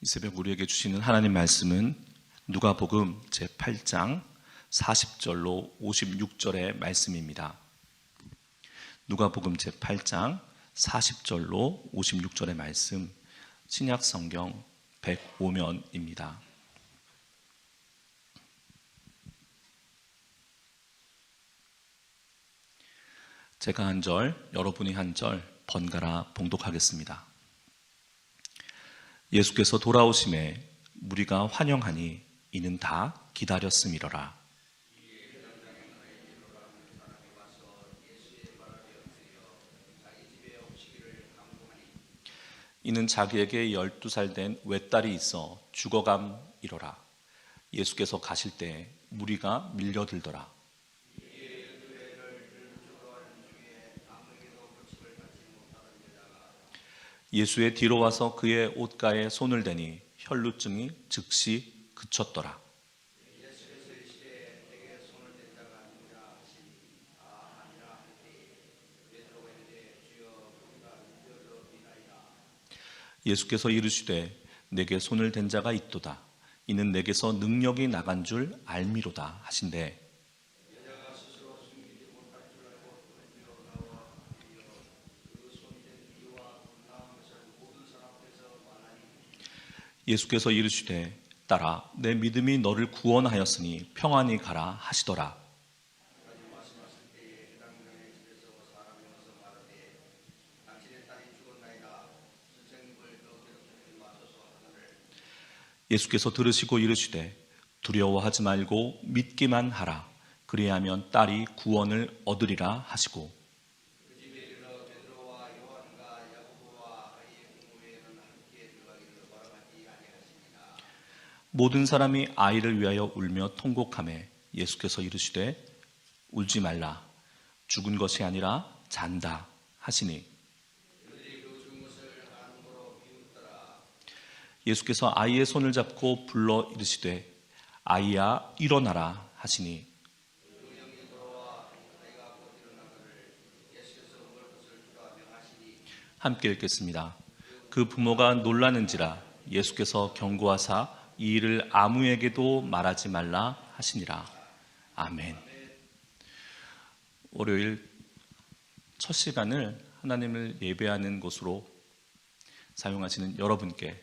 이 새벽 우리에게 주시는 하나님 말씀은 누가복음 제8장 40절로 56절의 말씀입니다. 누가복음 제8장 40절로 56절의 말씀, 신약 성경 105면입니다. 제가 한 절, 여러분이 한 절 번갈아 봉독하겠습니다. 예수께서 돌아오심에 무리가 환영하니 이는 다 기다렸음이로라. 이는 자기에게 12살 된 외딸이 있어 죽어감이로라. 예수께서 가실 때 무리가 밀려들더라. 예수의 뒤로 와서 그의 옷가에 손을 대니 혈루증이 즉시 그쳤더라. 예수께서 이르시되 내게 손을 댄 자가 있도다. 이는 내게서 능력이 나간 줄 알미로다 하신대. 예수께서 이르시되 딸아 내 믿음이 너를 구원하였으니 평안히 가라 하시더라. 예수께서 들으시고 이르시되 두려워하지 말고 믿기만 하라. 그리하면 딸이 구원을 얻으리라 하시고 모든 사람이 아이를 위하여 울며 통곡하매 예수께서 이르시되 울지 말라. 죽은 것이 아니라 잔다 하시니 예수께서 아이의 손을 잡고 불러 이르시되 아이야 일어나라 하시니 함께 읽겠습니다. 그 부모가 놀라는지라 예수께서 경고하사 이 일을 아무에게도 말하지 말라 하시니라. 아멘. 월요일 첫 시간을 하나님을 예배하는 곳으로 사용하시는 여러분께,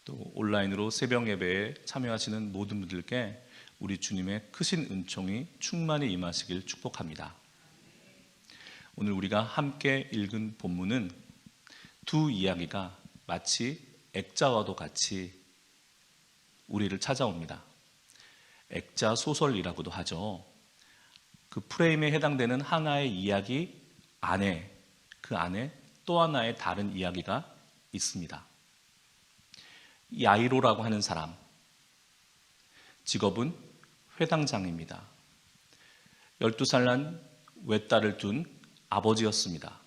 또 온라인으로 새벽 예배에 참여하시는 모든 분들께 우리 주님의 크신 은총이 충만히 임하시길 축복합니다. 오늘 우리가 함께 읽은 본문은 두 이야기가 마치 액자와도 같이 우리를 찾아옵니다. 액자 소설이라고도 하죠. 그 프레임에 해당되는 하나의 이야기 안에, 그 안에 또 하나의 다른 이야기가 있습니다. 야이로라고 하는 사람, 직업은 회당장입니다. 12살 난 외딸을 둔 아버지였습니다.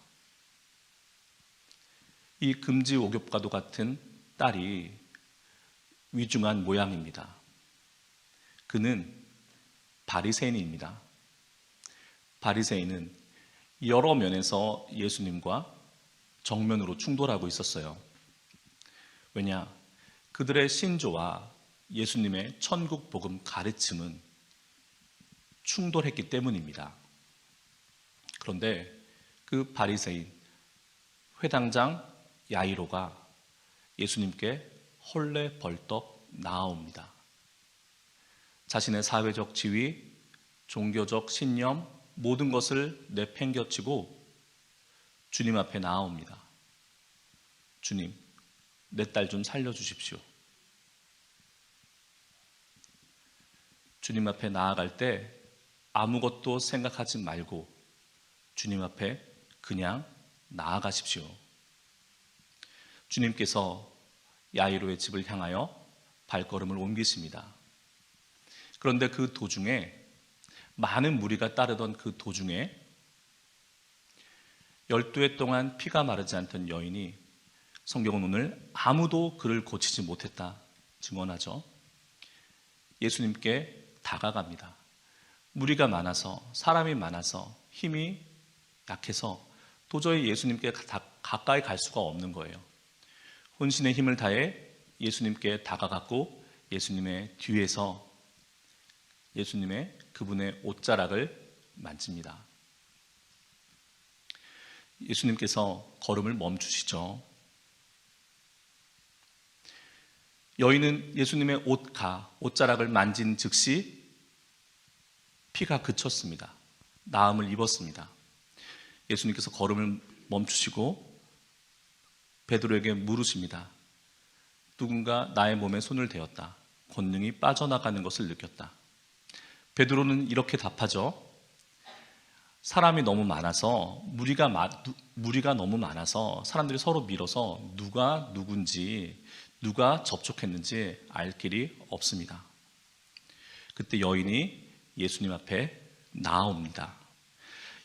이 금지 오겹과도 같은 딸이 위중한 모양입니다. 그는 바리새인입니다. 바리새인은 여러 면에서 예수님과 정면으로 충돌하고 있었어요. 왜냐? 그들의 신조와 예수님의 천국 복음 가르침은 충돌했기 때문입니다. 그런데 그 바리새인 회당장 야이로가 예수님께 헐레벌떡 나아옵니다. 자신의 사회적 지위, 종교적 신념, 모든 것을 내팽겨치고 주님 앞에 나아옵니다. 주님, 내 딸 좀 살려주십시오. 주님 앞에 나아갈 때 아무것도 생각하지 말고 주님 앞에 그냥 나아가십시오. 주님께서 야이로의 집을 향하여 발걸음을 옮기십니다. 그런데 그 도중에, 많은 무리가 따르던 그 도중에 12해 동안 피가 마르지 않던 여인이, 성경은 오늘 아무도 그를 고치지 못했다 증언하죠. 예수님께 다가갑니다. 무리가 많아서, 사람이 많아서 힘이 약해서 도저히 예수님께 가까이 갈 수가 없는 거예요. 혼신의 힘을 다해 예수님께 다가갔고 예수님의 뒤에서 예수님의 그분의 옷자락을 만집니다. 예수님께서 걸음을 멈추시죠. 여인은 예수님의 옷자락을 만진 즉시 피가 그쳤습니다. 나음을 입었습니다. 예수님께서 걸음을 멈추시고 베드로에게 물으십니다. 누군가 나의 몸에 손을 대었다. 권능이 빠져나가는 것을 느꼈다. 베드로는 이렇게 답하죠. 사람이 너무 많아서 무리가 너무 많아서 사람들이 서로 밀어서 누가 누군지 누가 접촉했는지 알 길이 없습니다. 그때 여인이 예수님 앞에 나아옵니다.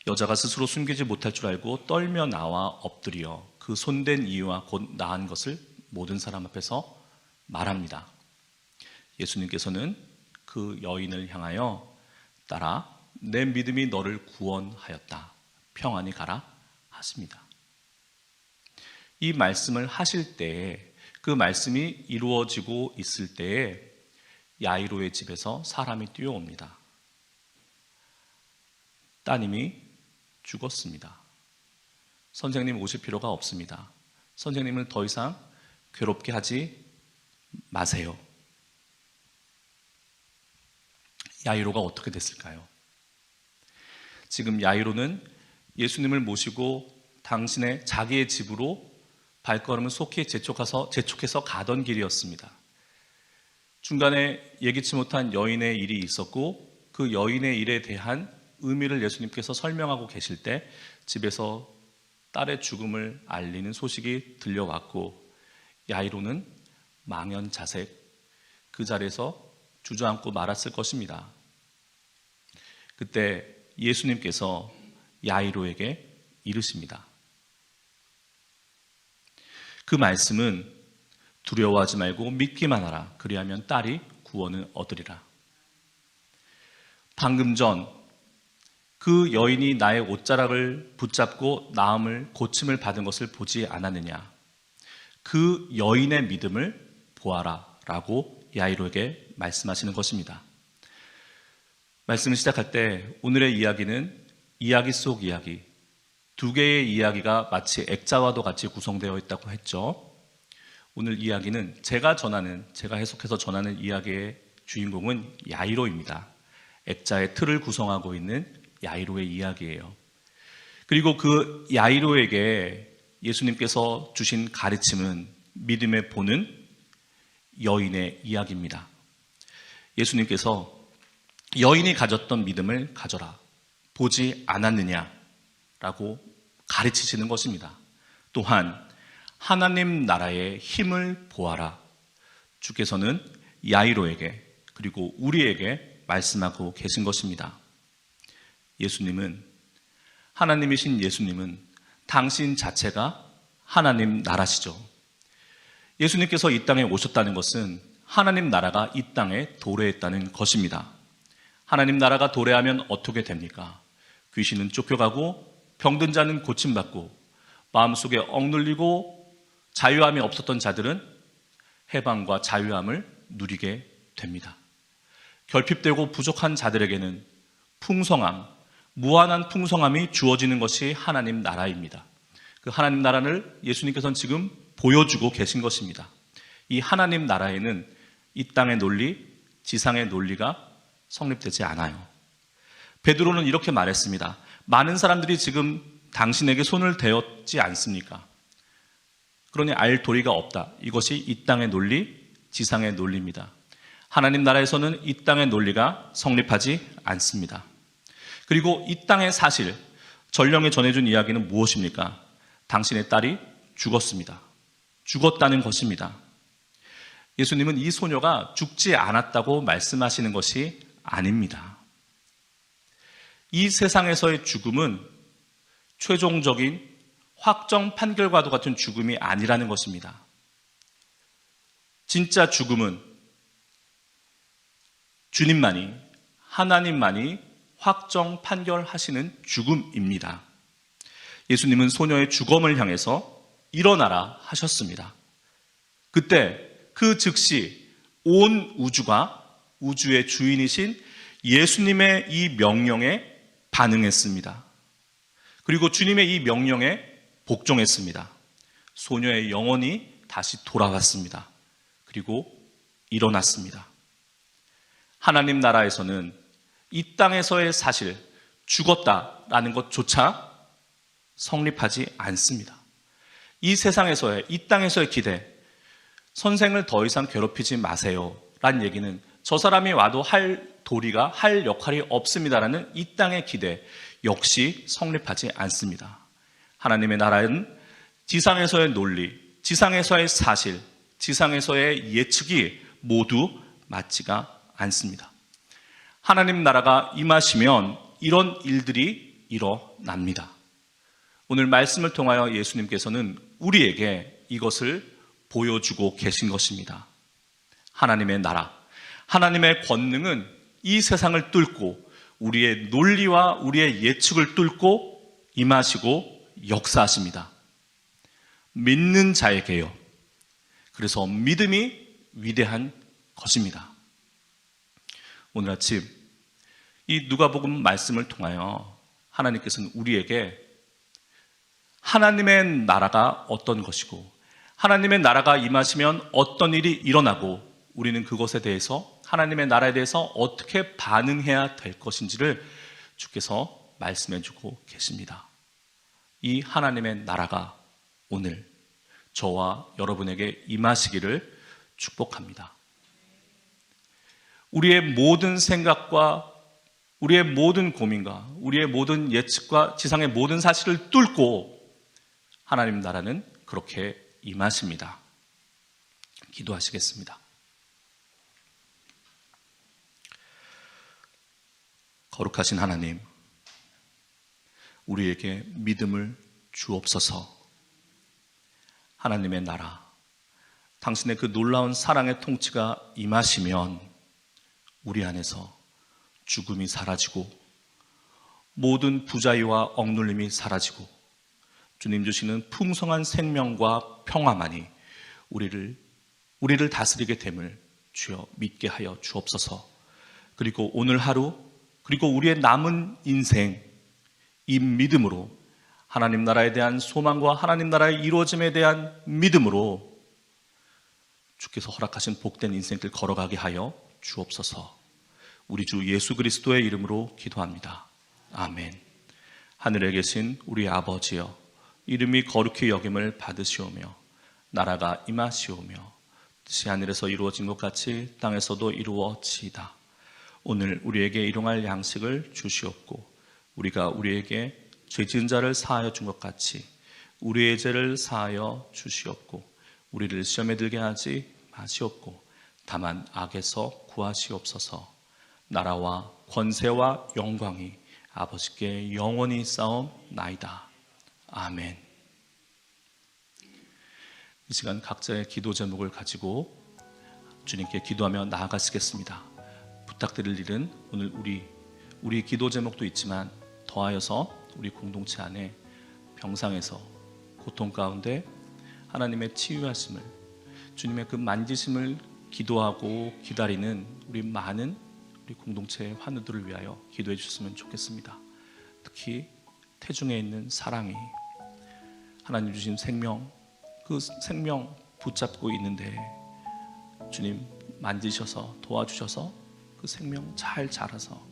여자가 스스로 숨기지 못할 줄 알고 떨며 나와 엎드려 그 손댄 이유와 곧 나은 것을 모든 사람 앞에서 말합니다. 예수님께서는 그 여인을 향하여 따라 내 믿음이 너를 구원하였다. 평안히 가라 하십니다. 이 말씀을 하실 때에 그 말씀이 이루어지고 있을 때에 야이로의 집에서 사람이 뛰어옵니다. 따님이 죽었습니다. 선생님 오실 필요가 없습니다. 선생님을 더 이상 괴롭게 하지 마세요. 야이로가 어떻게 됐을까요? 지금 야이로는 예수님을 모시고 당신의 자기의 집으로 발걸음을 속히 재촉해서 가던 길이었습니다. 중간에 예기치 못한 여인의 일이 있었고 그 여인의 일에 대한 의미를 예수님께서 설명하고 계실 때 집에서 딸의 죽음을 알리는 소식이 들려왔고 야이로는 망연자색 그 자리에서 주저앉고 말았을 것입니다. 그때 예수님께서 야이로에게 이르십니다. 그 말씀은 두려워하지 말고 믿기만 하라. 그리하면 딸이 구원을 얻으리라. 방금 전 그 여인이 나의 옷자락을 붙잡고 나음을 고침을 받은 것을 보지 않았느냐. 그 여인의 믿음을 보아라 라고 야이로에게 말씀하시는 것입니다. 말씀을 시작할 때 오늘의 이야기는 이야기 속 이야기, 두 개의 이야기가 마치 액자와도 같이 구성되어 있다고 했죠. 오늘 이야기는 제가 해석해서 전하는 이야기의 주인공은 야이로입니다. 액자의 틀을 구성하고 있는 야이로의 이야기예요. 그리고 그 야이로에게 예수님께서 주신 가르침은 믿음의 보는 여인의 이야기입니다. 예수님께서 여인이 가졌던 믿음을 가져라. 보지 않았느냐라고 가르치시는 것입니다. 또한 하나님 나라의 힘을 보아라. 주께서는 야이로에게 그리고 우리에게 말씀하고 계신 것입니다. 하나님이신 예수님은 당신 자체가 하나님 나라시죠. 예수님께서 이 땅에 오셨다는 것은 하나님 나라가 이 땅에 도래했다는 것입니다. 하나님 나라가 도래하면 어떻게 됩니까? 귀신은 쫓겨가고 병든 자는 고침받고 마음속에 억눌리고 자유함이 없었던 자들은 해방과 자유함을 누리게 됩니다. 결핍되고 부족한 자들에게는 풍성함, 무한한 풍성함이 주어지는 것이 하나님 나라입니다. 그 하나님 나라를 예수님께서는 지금 보여주고 계신 것입니다. 이 하나님 나라에는 이 땅의 논리, 지상의 논리가 성립되지 않아요. 베드로는 이렇게 말했습니다. 많은 사람들이 지금 당신에게 손을 대었지 않습니까? 그러니 알 도리가 없다. 이것이 이 땅의 논리, 지상의 논리입니다. 하나님 나라에서는 이 땅의 논리가 성립하지 않습니다. 그리고 이 땅의 사실, 전령에 전해준 이야기는 무엇입니까? 당신의 딸이 죽었습니다. 죽었다는 것입니다. 예수님은 이 소녀가 죽지 않았다고 말씀하시는 것이 아닙니다. 이 세상에서의 죽음은 최종적인 확정 판결과도 같은 죽음이 아니라는 것입니다. 진짜 죽음은 주님만이, 하나님만이 확정 판결하시는 죽음입니다. 예수님은 소녀의 죽음을 향해서 일어나라 하셨습니다. 그때 그 즉시 온 우주가 우주의 주인이신 예수님의 이 명령에 반응했습니다. 그리고 주님의 이 명령에 복종했습니다. 소녀의 영혼이 다시 돌아왔습니다. 그리고 일어났습니다. 하나님 나라에서는 이 땅에서의 사실, 죽었다라는 것조차 성립하지 않습니다. 이 세상에서의, 이 땅에서의 기대, 선생을 더 이상 괴롭히지 마세요 라는 얘기는 저 사람이 와도 할 도리가, 할 역할이 없습니다라는 이 땅의 기대 역시 성립하지 않습니다. 하나님의 나라는 지상에서의 논리, 지상에서의 사실, 지상에서의 예측이 모두 맞지가 않습니다. 하나님 나라가 임하시면 이런 일들이 일어납니다. 오늘 말씀을 통하여 예수님께서는 우리에게 이것을 보여주고 계신 것입니다. 하나님의 나라, 하나님의 권능은 이 세상을 뚫고 우리의 논리와 우리의 예측을 뚫고 임하시고 역사하십니다. 믿는 자에게요. 그래서 믿음이 위대한 것입니다. 오늘 아침 이 누가복음 말씀을 통하여 하나님께서는 우리에게 하나님의 나라가 어떤 것이고 하나님의 나라가 임하시면 어떤 일이 일어나고 우리는 그것에 대해서 하나님의 나라에 대해서 어떻게 반응해야 될 것인지를 주께서 말씀해 주고 계십니다. 이 하나님의 나라가 오늘 저와 여러분에게 임하시기를 축복합니다. 우리의 모든 생각과 우리의 모든 고민과 우리의 모든 예측과 지상의 모든 사실을 뚫고 하나님 나라는 그렇게 임하십니다. 기도하시겠습니다. 거룩하신 하나님, 우리에게 믿음을 주옵소서. 하나님의 나라, 당신의 그 놀라운 사랑의 통치가 임하시면 우리 안에서 죽음이 사라지고 모든 부자유와 억눌림이 사라지고 주님 주시는 풍성한 생명과 평화만이 우리를 다스리게 됨을 주여 믿게 하여 주옵소서. 그리고 오늘 하루, 그리고 우리의 남은 인생, 이 믿음으로 하나님 나라에 대한 소망과 하나님 나라의 이루어짐에 대한 믿음으로 주께서 허락하신 복된 인생길 걸어가게 하여 주옵소서. 우리 주 예수 그리스도의 이름으로 기도합니다. 아멘. 하늘에 계신 우리 아버지여, 이름이 거룩히 여김을 받으시오며 나라가 임하시오며 뜻이 하늘에서 이루어진 것 같이 땅에서도 이루어지이다. 오늘 우리에게 일용할 양식을 주시옵고 우리가 우리에게 죄 지은 자를 사하여 준 것 같이 우리의 죄를 사하여 주시옵고 우리를 시험에 들게 하지 마시옵고 다만 악에서 구하시옵소서. 나라와 권세와 영광이 아버지께 영원히 쌓옵나이다. 아멘. 이 시간 각자의 기도 제목을 가지고 주님께 기도하며 나아가시겠습니다. 부탁드릴 일은 오늘 우리 기도 제목도 있지만 더하여서 우리 공동체 안에 병상에서 고통 가운데 하나님의 치유하심을, 주님의 그 만지심을 기도하고 기다리는 우리 많은 우리 공동체의 환우들을 위하여 기도해 주셨으면 좋겠습니다. 특히 태중에 있는 사랑이 하나님 주신 생명, 그 생명 붙잡고 있는데 주님 만지셔서 도와주셔서 그 생명 잘 자라서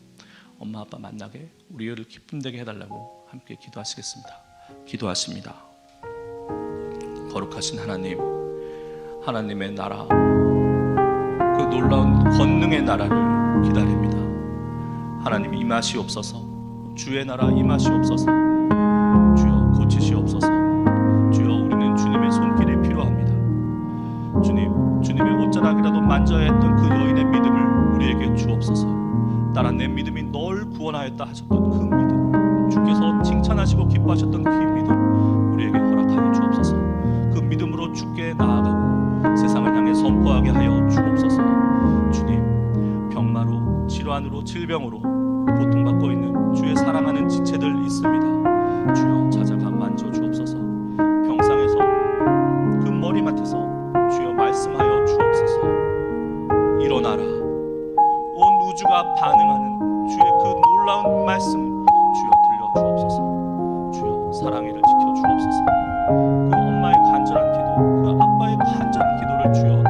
엄마 아빠 만나게 우리를 기쁨 되게 해달라고 함께 기도하시겠습니다. 기도하십니다. 거룩하신 하나님, 하나님의 나라, 그 놀라운 권능의 나라를 기다립니다. 하나님 임하시옵소서. 주의 나라 임하시옵소서. 주여 고치시옵소서. 주여 우리는 주님의 손길이 필요합니다. 주님의 옷자락이라도 만져야 했던 그 여인의 믿음을 우리에게 주옵소서. 따라 내 믿음이 널 구원하였다 하셨던 그 믿음, 주께서 칭찬하시고 기뻐하셨던 그 믿음 우리에게 허락하여 주옵소서. 그 믿음으로 주께 나아가고 세상을 향해 선포하게 하여 주옵소서. 주님, 병마로, 질환으로, 질병으로 고통받고 있는 주의 사랑하는 지체들 있습니다. 주여 찾아가 만져 주옵소서. 병상에서 그 머리맡에서 주여 말씀하여 주옵소서. 기도가 반응하는 주의 그 놀라운 말씀 주여 들려주옵소서. 주여 사랑이를 지켜주옵소서. 그 엄마의 간절한 기도, 그 아빠의 간절한 기도를 주여